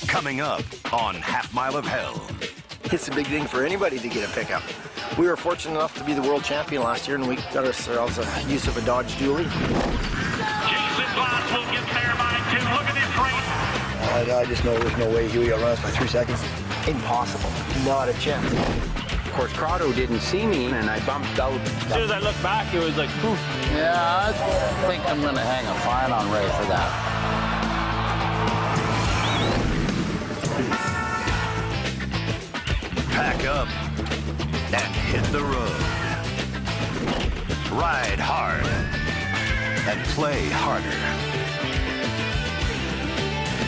Coming up on Half Mile of Hell. It's a big thing for anybody to get a pickup. We were fortunate enough to be the world champion last year, and we got ourselves a use of a Dodge Dually. Jason Glass will get there by 2. Look at this race. I just know there's no way Huey outrun us by 3 seconds. Impossible. Not a chance. Of course, Crotto didn't see me, and I bumped out. As soon as I looked back, it was like, poof. Yeah, I think I'm going to hang a fine on Ray for that. Pack up and hit the road. Ride hard and play harder.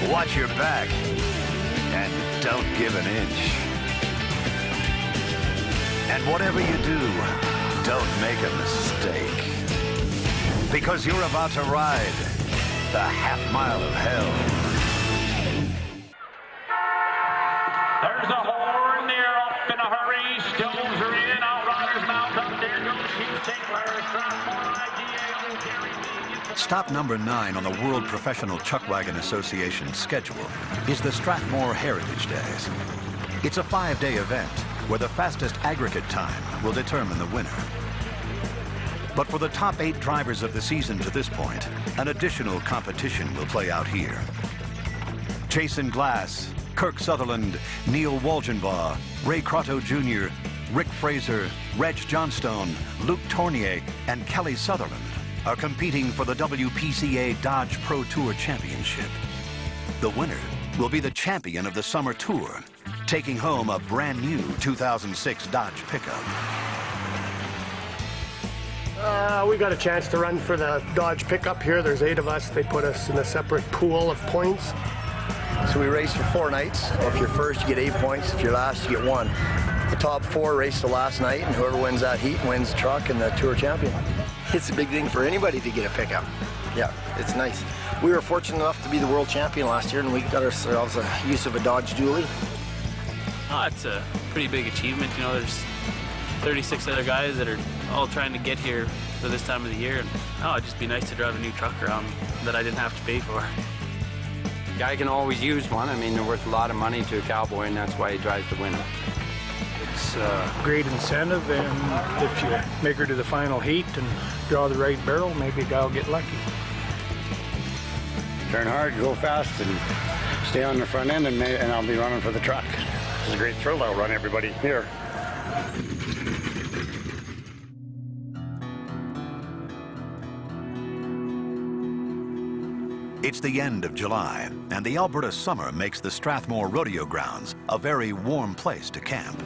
Watch your back and don't give an inch. And whatever you do, don't make a mistake. Because you're about to ride the half mile of hell. There's a horn there up in a hurry. Stones are in. Outriders mount up. There goes Hugh Tinkler. Strathmore IGA. Gary. Stop number 9 on the World Professional Chuckwagon Association schedule is the Strathmore Heritage Days. It's a 5-day event where the fastest aggregate time will determine the winner. But for the top 8 drivers of the season to this point, an additional competition will play out here. Jason Glass, Kirk Sutherland, Neil Walgenbaugh, Ray Crotto Jr., Rick Fraser, Reg Johnstone, Luke Tournier, and Kelly Sutherland are competing for the WPCA Dodge Pro Tour Championship. The winner will be the champion of the Summer Tour, taking home a brand new 2006 Dodge pickup. We got a chance to run for the Dodge pickup here. There's 8 of us. They put us in a separate pool of points. So we race for 4 nights. If you're first, you get 8 points. If you're last, you get 1. The top 4 race the last night, and whoever wins that heat wins the truck and the tour champion. It's a big thing for anybody to get a pickup. Yeah, it's nice. We were fortunate enough to be the world champion last year, and we got ourselves a use of a Dodge Dually. Oh, it's a pretty big achievement. You know, there's 36 other guys that are all trying to get here for this time of the year. And it'd just be nice to drive a new truck around that I didn't have to pay for. Guy can always use one. I mean, they're worth a lot of money to a cowboy, and that's why he drives to win them. It's a great incentive, and if you make her to the final heat and draw the right barrel, maybe a guy will get lucky. Turn hard, go fast, and stay on the front end, and I'll be running for the truck. It's a great thrill. I'll run everybody here. It's the end of July, and the Alberta summer makes the Strathmore Rodeo Grounds a very warm place to camp.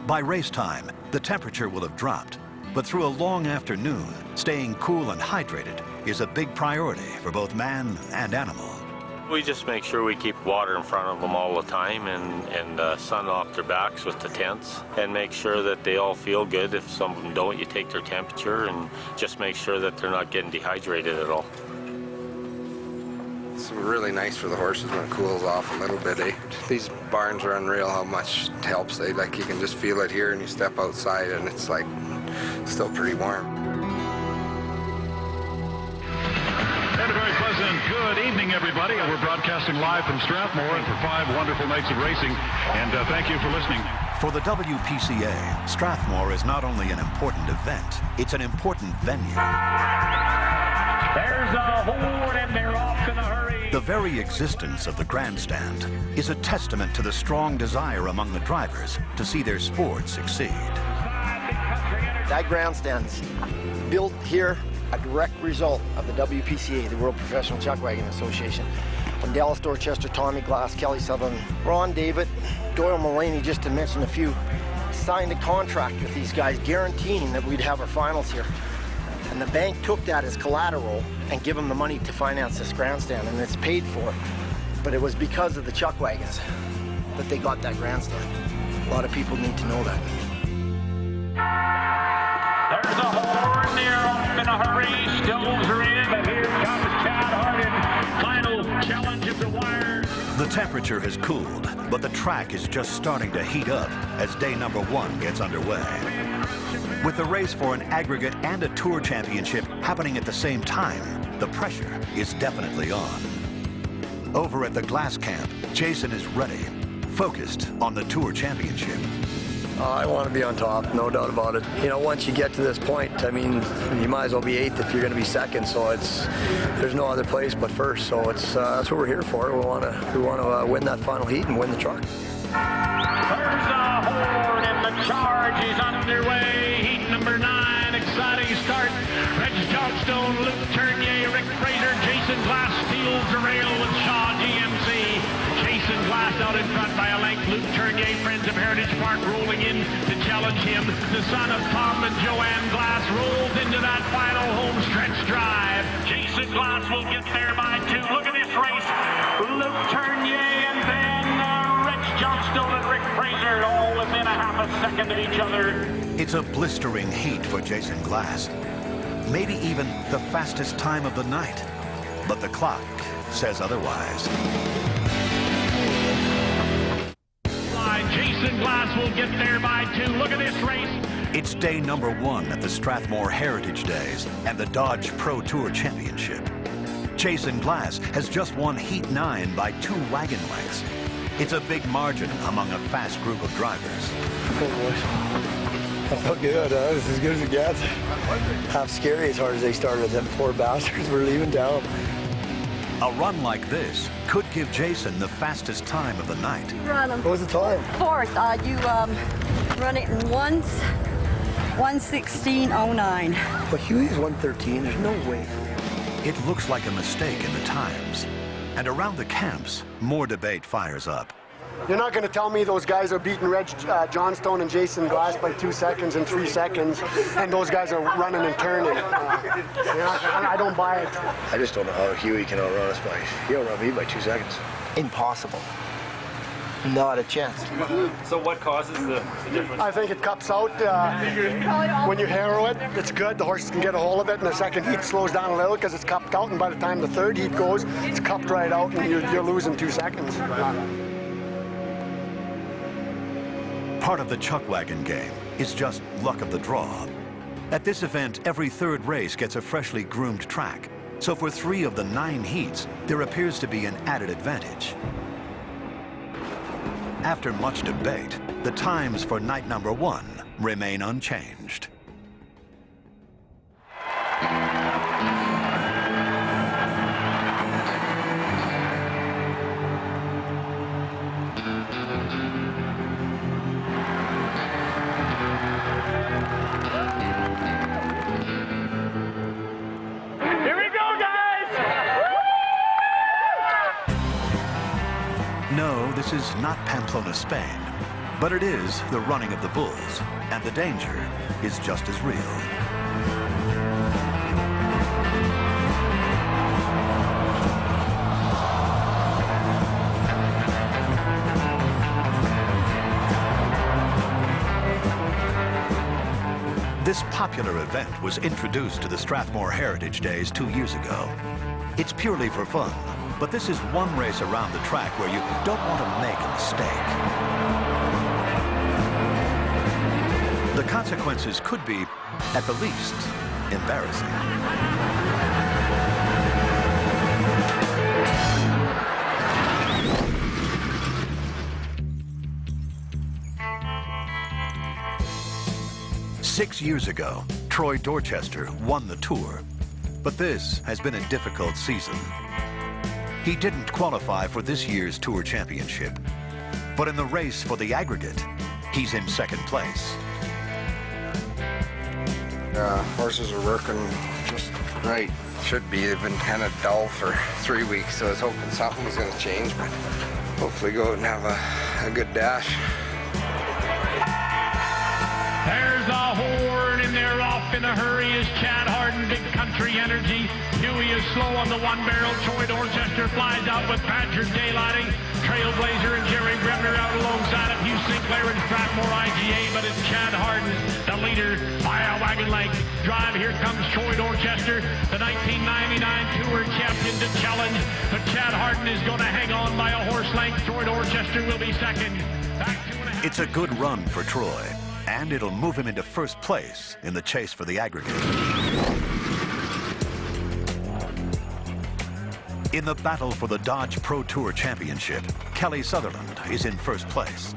By race time, the temperature will have dropped, but through a long afternoon, staying cool and hydrated is a big priority for both man and animal. We just make sure we keep water in front of them all the time and sun off their backs with the tents, and make sure that they all feel good. If some of them don't, you take their temperature and just make sure that they're not getting dehydrated at all. It's really nice for the horses when it cools off a little bit. These barns are unreal how much it helps. Like you can just feel it here, and you step outside and it's like still pretty warm. And a very pleasant good evening, everybody. We're broadcasting live from Strathmore for 5 wonderful nights of racing. And thank you for listening. For the WPCA, Strathmore is not only an important event, it's an important venue. There's a horn, and they're off in a hurry. The very existence of the grandstand is a testament to the strong desire among the drivers to see their sport succeed. That grandstand's built here, a direct result of the WPCA, the World Professional Chuckwagon Association. When Dallas Dorchester, Tommy Glass, Kelly Sutherland, Ron David, Doyle Mullaney, just to mention a few, signed a contract with these guys guaranteeing that we'd have our finals here. And the bank took that as collateral and give them the money to finance this grandstand, and it's paid for. But it was because of the chuck wagons that they got that grandstand. A lot of people need to know that. There's a horn there off in a hurry. Stones are in, but here comes Chad Hardin. Final challenge of the wire. The temperature has cooled, but the track is just starting to heat up as day number 1 gets underway. With the race for an aggregate and a tour championship happening at the same time, the pressure is definitely on. Over at the glass camp, Jason is ready, focused on the Tour Championship. I want to be on top, no doubt about it. You know, once you get to this point, I mean, you might as well be 8th if you're going to be 2nd. So there's no other place but first. So that's what we're here for. We want to win that final heat and win the truck. There's the horn and the charge is underway. Heat number 9, exciting start. Reg Johnstone, Luke Tournier, Rick Fraser, Jason Glass steals the rail with Shaw GMC. Jason Glass out in front by a length. Luke Tournier, Friends of Heritage Park, rolling in to challenge him. The son of Tom and Joanne Glass rolls into that final home stretch drive. Jason Glass will get there by 2. Look at this race. Luke Tournier and then Reg Johnstone and Rick Fraser all within a half a second of each other. It's a blistering heat for Jason Glass. Maybe even the fastest time of the night. But the clock says otherwise. Jason Glass will get there by 2. Look at this race. It's day number 1 at the Strathmore Heritage Days and the Dodge Pro Tour Championship. Jason Glass has just won Heat 9 by 2 wagon lengths. It's a big margin among a fast group of drivers. Oh boy, that felt good. It's as good as it gets. Half scary as hard as they started. Them poor bastards were leaving town. A run like this could give Jason the fastest time of the night. Run them. What was the time? 4th. You run it in 1:16:09. Well, Huey's 1:13. There's no way. It looks like a mistake in the times. And around the camps, more debate fires up. You're not going to tell me those guys are beating Reg Johnstone and Jason Glass by 2 seconds and 3 seconds, and those guys are running and turning. I don't buy it. I just don't know how Huey can outrun us by. He'll run me by 2 seconds. Impossible. Not a chance. So what causes the difference? I think it cups out. When you harrow it, it's good. The horses can get a hold of it, and the second heat slows down a little because it's cupped out, and by the time the 3rd heat goes, it's cupped right out, and you're losing 2 seconds. Part of the chuckwagon game is just luck of the draw. At this event, every 3rd race gets a freshly groomed track. So for 3 of the 9 heats, there appears to be an added advantage. After much debate, the times for night number 1 remain unchanged. No, this is not Pamplona, Spain, but it is the running of the bulls, and the danger is just as real. This popular event was introduced to the Strathmore Heritage Days 2 years ago. It's purely for fun, but this is one race around the track where you don't want to make a mistake. The consequences could be, at the least, embarrassing. Six years ago, Troy Dorchester won the Tour, but this has been a difficult season. He didn't qualify for this year's Tour Championship, but in the race for the aggregate, he's in 2nd place. Horses are working just right. Should be. They've been kind of dull for 3 weeks, so I was hoping something was going to change, but hopefully go out and have a good dash. There's a horn, and they're off in a hurry is Chad Harden, Big Country Energy. Huey is slow on the 1-barrel. Troy Dorchester flies out with Badger daylighting. Trailblazer and Jerry Bremner out alongside of Hugh Sinclair and Strathmore IGA, but it's Chad Harden, the leader, by a wagon length. Drive, here comes Troy Dorchester, the 1999 Tour champion to challenge, but Chad Harden is going to hang on by a horse length. Troy Dorchester will be 2nd. It's a good run for Troy, and it'll move him into 1st place in the chase for the aggregate. In the battle for the Dodge Pro Tour Championship, Kelly Sutherland is in first place.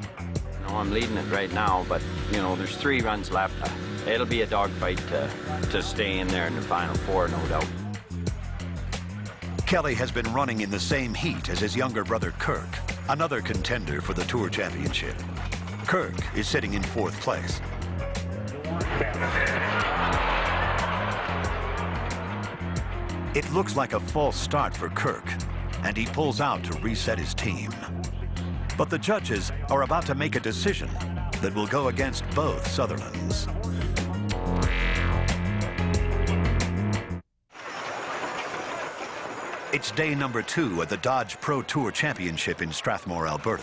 I'm leading it right now, but there's 3 runs left. It'll be a dogfight to stay in there in the final 4, no doubt. Kelly has been running in the same heat as his younger brother Kirk, another contender for the Tour Championship. Kirk is sitting in 4th place. It looks like a false start for Kirk, and he pulls out to reset his team. But the judges are about to make a decision that will go against both Sutherlands. It's day number 2 at the Dodge Pro Tour Championship in Strathmore, Alberta.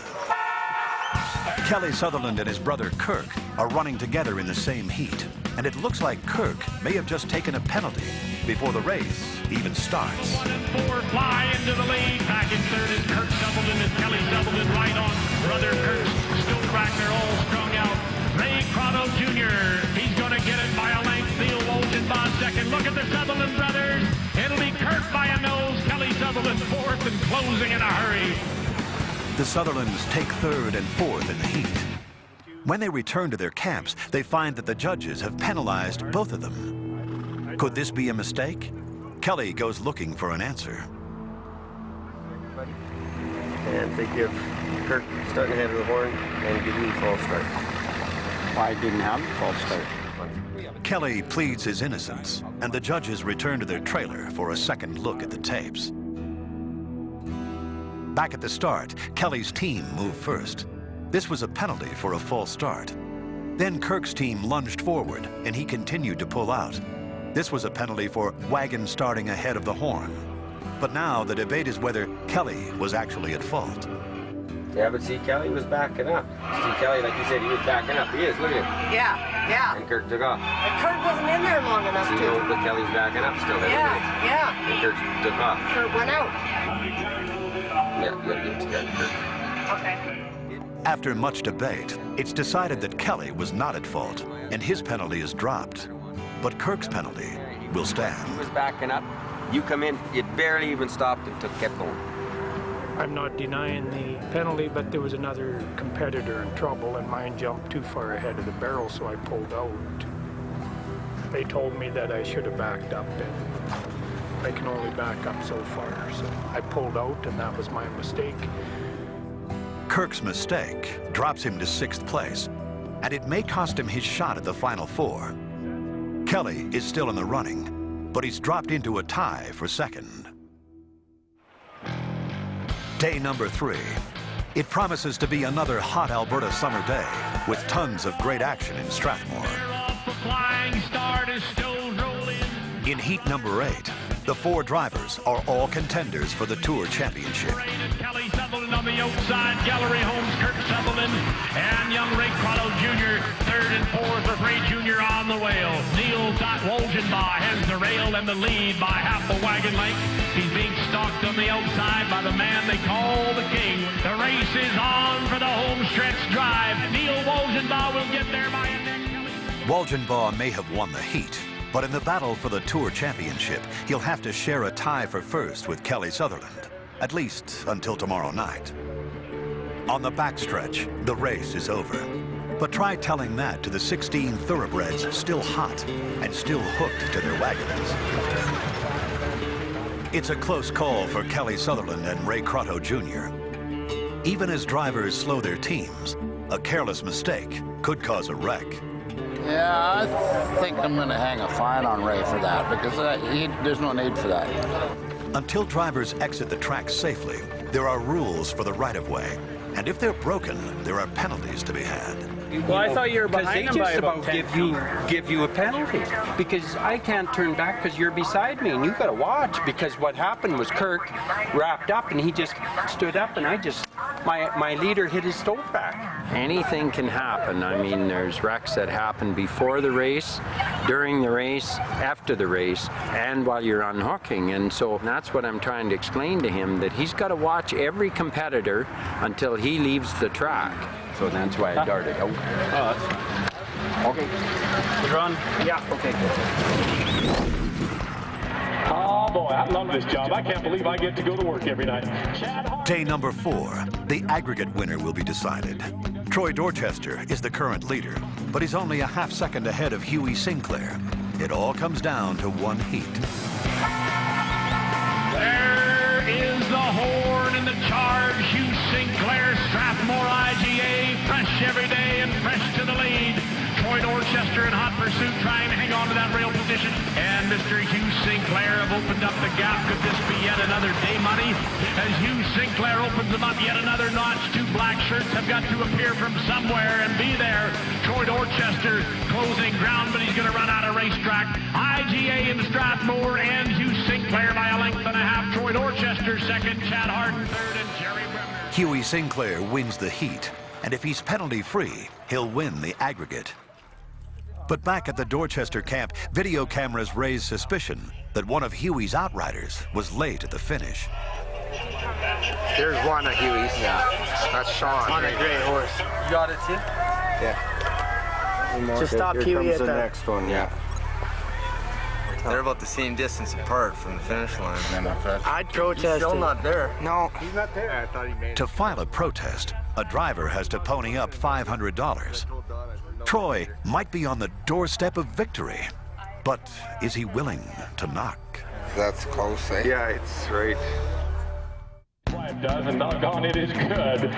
Kelly Sutherland and his brother Kirk are running together in the same heat, and it looks like Kirk may have just taken a penalty before the race even starts. 1 and 4 fly into the lead. Back in 3rd is Kirk Sutherland and Kelly Sutherland right on. Brother Kirk still back there, all strung out. Ray Crotto Jr., he's going to get it by a length. Neil Wolgenbaugh 2nd. Look at the Sutherland brothers. It'll be Kirk by a nose. Kelly Sutherland 4th and closing in a hurry. The Sutherlands take 3rd and 4th in the heat. When they return to their camps, they find that the judges have penalized both of them. Could this be a mistake? Kelly goes looking for an answer. And they give Kirk starting ahead of the horn and give me false start. I didn't have a false start. Kelly pleads his innocence, and the judges return to their trailer for a second look at the tapes. Back at the start, Kelly's team moved first. This was a penalty for a false start. Then Kirk's team lunged forward, and he continued to pull out. This was a penalty for wagon starting ahead of the horn. But now the debate is whether Kelly was actually at fault. Yeah, but see, Kelly was backing up. See, Kelly, like you said, he was backing up. He is, look at him. Yeah. And Kirk took off. And Kirk wasn't in there long enough See, to. no, but Kelly's backing up still. Yeah. And Kirk took off. Kirk went out. Yeah, you gotta give it to Kirk. Okay. After much debate, it's decided that Kelly was not at fault, and his penalty is dropped. But Kirk's penalty will stand. He was backing up. You come in, it barely even stopped and kept going. I'm not denying the penalty, but there was another competitor in trouble, and mine jumped too far ahead of the barrel, so I pulled out. They told me that I should have backed up, and I can only back up so far, so I pulled out, and that was my mistake. Kirk's mistake drops him to 6th place, and it may cost him his shot at the final 4. Kelly is still in the running, but he's dropped into a tie for 2nd. Day number 3. It promises to be another hot Alberta summer day with tons of great action in Strathmore. In heat number 8, the 4 drivers are all contenders for the Tour Championship. Kelly Sutherland on the outside, Gallery Holmes, Kirk Sutherland, and young Ray Crotto Jr. 3rd and 4th with Ray Jr. on the wheel. Neil Wolgenbaugh has the rail and the lead by half a wagon length. He's being stalked on the outside by the man they call the King. The race is on for the home stretch drive. Neil Wolgenbaugh will get there by a neck. Wolgenbaugh may have won the heat, but in the battle for the Tour Championship, he'll have to share a tie for 1st with Kelly Sutherland, at least until tomorrow night. On the backstretch, the race is over. But try telling that to the 16 thoroughbreds still hot and still hooked to their wagons. It's a close call for Kelly Sutherland and Ray Crotto Jr. Even as drivers slow their teams, a careless mistake could cause a wreck. Yeah, I think I'm going to hang a fine on Ray for that, because there's no need for that. Until drivers exit the track safely, there are rules for the right-of-way. And if they're broken, there are penalties to be had. Well, I thought you were behind him by about 10 feet. Give you a penalty, because I can't turn back because you're beside me, and you've got to watch, because what happened was Kirk wrapped up and he just stood up, and my leader hit his stove back. Anything can happen. I mean, there's wrecks that happen before the race, during the race, after the race, and while you're unhooking. And so that's what I'm trying to explain to him, that he's got to watch every competitor until he leaves the track. So that's why I darted out. Oh, that's fine. Okay. Run? Yeah, okay. Oh. Oh boy, I love this job. I can't believe I get to go to work every night. Day number 4, the aggregate winner will be decided. Troy Dorchester is the current leader, but he's only a half second ahead of Huey Sinclair. It all comes down to one heat. There is the horn in the charge. Hugh Sinclair, Strathmore IGA, fresh every day and fresh to the lead. Troy Dorchester in hot pursuit, trying to hang on to that rail position. And Mr. Hugh Sinclair have opened up the gap. Could this be yet another day money? As Hugh Sinclair opens them up yet another notch, 2 black shirts have got to appear from somewhere and be there. Troy Dorchester closing ground, but he's going to run out of racetrack. IGA in Strathmore and Hugh Sinclair by a length and a half. Troy Dorchester second, Chad Harden third, and Jerry Bremner. Huey Sinclair wins the heat, and if he's penalty-free, he'll win the aggregate. But back at the Dorchester camp, video cameras raised suspicion that one of Huey's outriders was late at the finish. There's one of Huey's. Yeah. That's Sean. On a great horse. You got it, too? Yeah. Just stop Huey at the next one. Yeah. They're about the same distance apart from the finish line. I'd protest. He's still not there. No, he's not there. I thought he made it. To file a protest, a driver has to pony up $500. Troy might be on the doorstep of victory, but is he willing to knock? That's close, eh? Yeah, it's right. It does, and doggone it is good.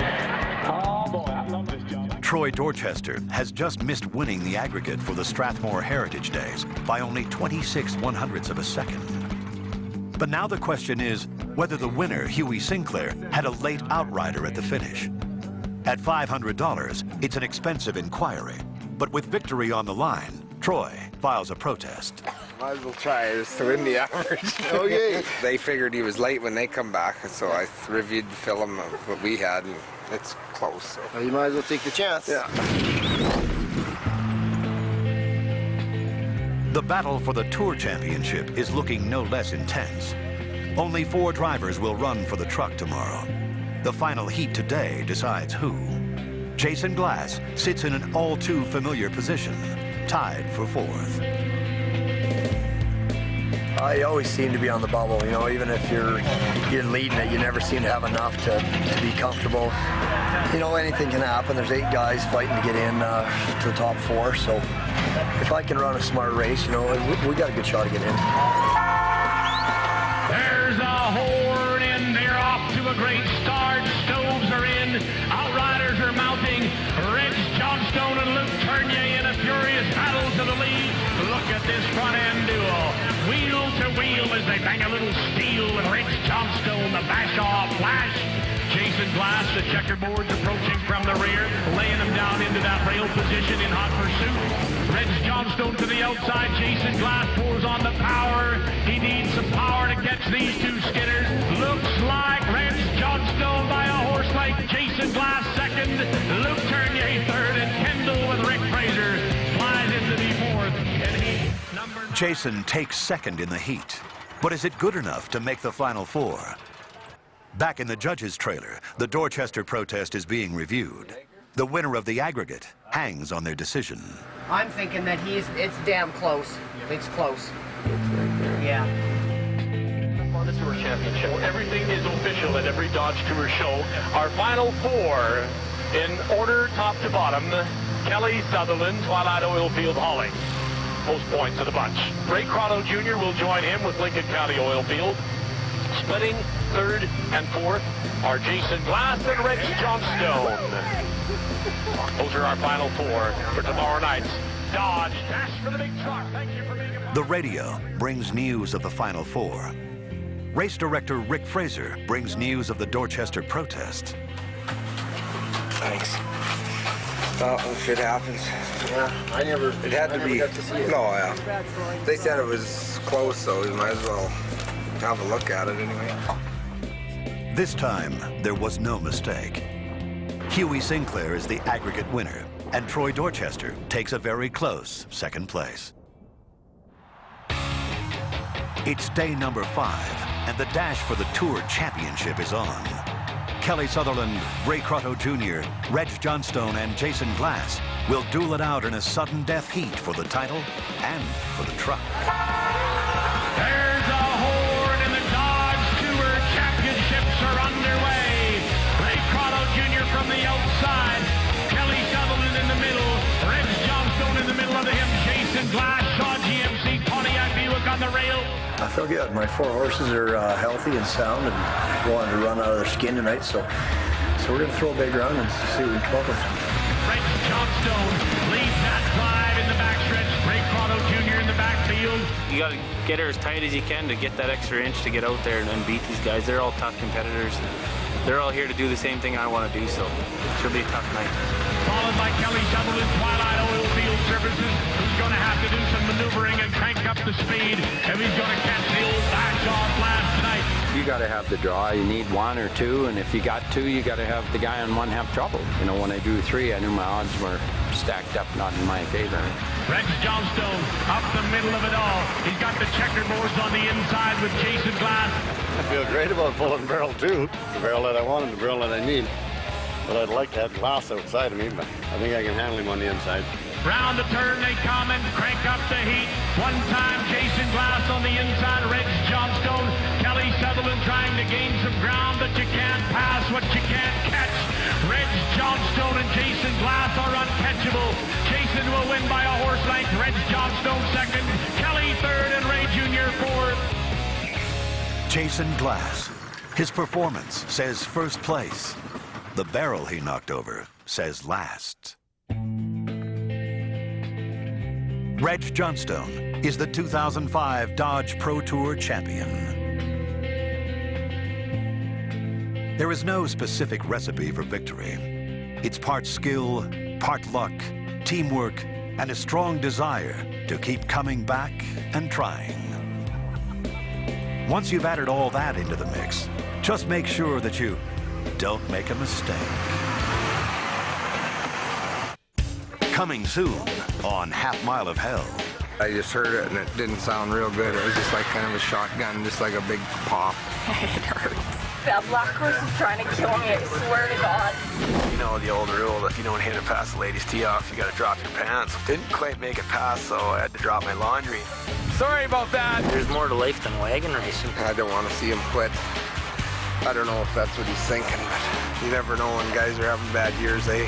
Oh boy, I love this job. Troy Dorchester has just missed winning the aggregate for the Strathmore Heritage Days by only 26/100ths of a second. But now the question is whether the winner, Huey Sinclair, had a late outrider at the finish. At $500, it's an expensive inquiry. But with victory on the line, Troy files a protest. Might as well try this to win the average. Okay. They figured he was late when they come back, so I reviewed the film of what we had, and it's close. So. Well, you might as well take the chance. Yeah. The battle for the Tour Championship is looking no less intense. Only 4 drivers will run for the truck tomorrow. The final heat today decides who. Jason Glass sits in an all too familiar position, tied for 4th. You always seem to be on the bubble, you know, even if you're leading it, you never seem to have enough to be comfortable. You know, anything can happen. There's 8 guys fighting to get in to the top 4, so if I can run a smart race, you know, we got a good shot to get in. There's a horn in there, off to a great start. Stoves are in, outriders are mounting. Reg Johnstone and Luke Tournier in a furious battle to the lead. Look at this front end duel. Wheel to wheel as they bang a little steel with Reg Johnstone, the bash off flash. Jason Glass, the checkerboards approaching from the rear, laying them down into that rail position in hot pursuit. Reg Johnstone to the outside. Jason Glass pours on the power. He needs some power to catch these 2 skidders. Looks like Reg Johnstone by a horse like Jason Glass second, Luke Tournier third, and Kendall with Rick Fraser flies into the 4th. And Jason takes second in the heat, but is it good enough to make the final 4? Back in the judges' trailer, the Dorchester protest is being reviewed. The winner of the aggregate hangs on their decision. I'm thinking that it's damn close. It's close. Yeah. On the Tour Championship, everything is official at every Dodge Tour show. Our final 4 in order top to bottom. Kelly Sutherland, Twilight Oilfield Hauling. Most points of the bunch. Ray Crotto Jr. will join him with Lincoln County Oilfield. Splitting 3rd and 4th are Jason Glass and Reg Johnstone. Those are our final 4 for tomorrow night's Dodge Dash for the Big Truck. Thank you for being a... The radio brings news of the final 4. Race director Rick Fraser brings news of the Dorchester protest. Thanks. Well, if it happens. Yeah, I never. It had to be. Got to see it. No, yeah. They said it was close, so we might as well have a look at it anyway. This time, there was no mistake. Huey Sinclair is the aggregate winner, and Troy Dorchester takes a very close 2nd place. It's day number 5, and the dash for the Tour Championship is on. Kelly Sutherland, Ray Crotto Jr., Reg Johnstone, and Jason Glass will duel it out in a sudden death heat for the title and for the truck. There's a horn I feel good. My 4 horses are healthy and sound and wanting to run out of their skin tonight, so we're going to throw a big run and see what we come up with. Frank Johnstone leads that 5 in the backstretch. Ray Prado Jr. in the backfield. You got to get her as tight as you can to get that extra inch to get out there and beat these guys. They're all tough competitors. They're all here to do the same thing I want to do, so she'll be a tough night. Followed by Kelly Sutherland, Twilight Oil Field Services, who's going to have to do some maneuvering and crank up the speed if he's going to catch the old backshot last night. You got to have the draw. You need 1 or 2, and if you got 2, you got to have the guy on 1 have trouble. You know, when I drew 3, I knew my odds were stacked up, not in my favor. Rex Johnstone up the middle of it all. He's got the checkerboards on the inside with Jason Glass. I feel great about pulling barrel 2, the barrel that I want and the barrel that I need. But I'd like to have Glass outside of me, but I think I can handle him on the inside. Round the turn they come and crank up the heat. One time Jason Glass on the inside, Rex Johnstone. Kelly Sutherland trying to gain some ground, but you can't pass what you can't catch. Rex Johnstone and Jason Glass are uncatchable. Jason will win by a horse length. Rex Johnstone second, Kelly third, and Ray Jr. fourth. Jason Glass. His performance says first place. The barrel he knocked over says last. Reg Johnstone is the 2005 Dodge Pro Tour champion. There is no specific recipe for victory. It's part skill, part luck, teamwork, and a strong desire to keep coming back and trying. Once you've added all that into the mix, just make sure that you don't make a mistake. Coming soon on Half Mile of Hell. I just heard it and it didn't sound real good. It was just like kind of a shotgun, just like a big pop. It hurts. That black horse is trying to kill me, I swear to God. You know the old rule that if you don't hit it past the ladies' tee off, you gotta drop your pants. Didn't quite make it past, so I had to drop my laundry. Sorry about that. There's more to life than wagon racing. I don't want to see him quit. I don't know if that's what he's thinking, but you never know when guys are having bad years, eh?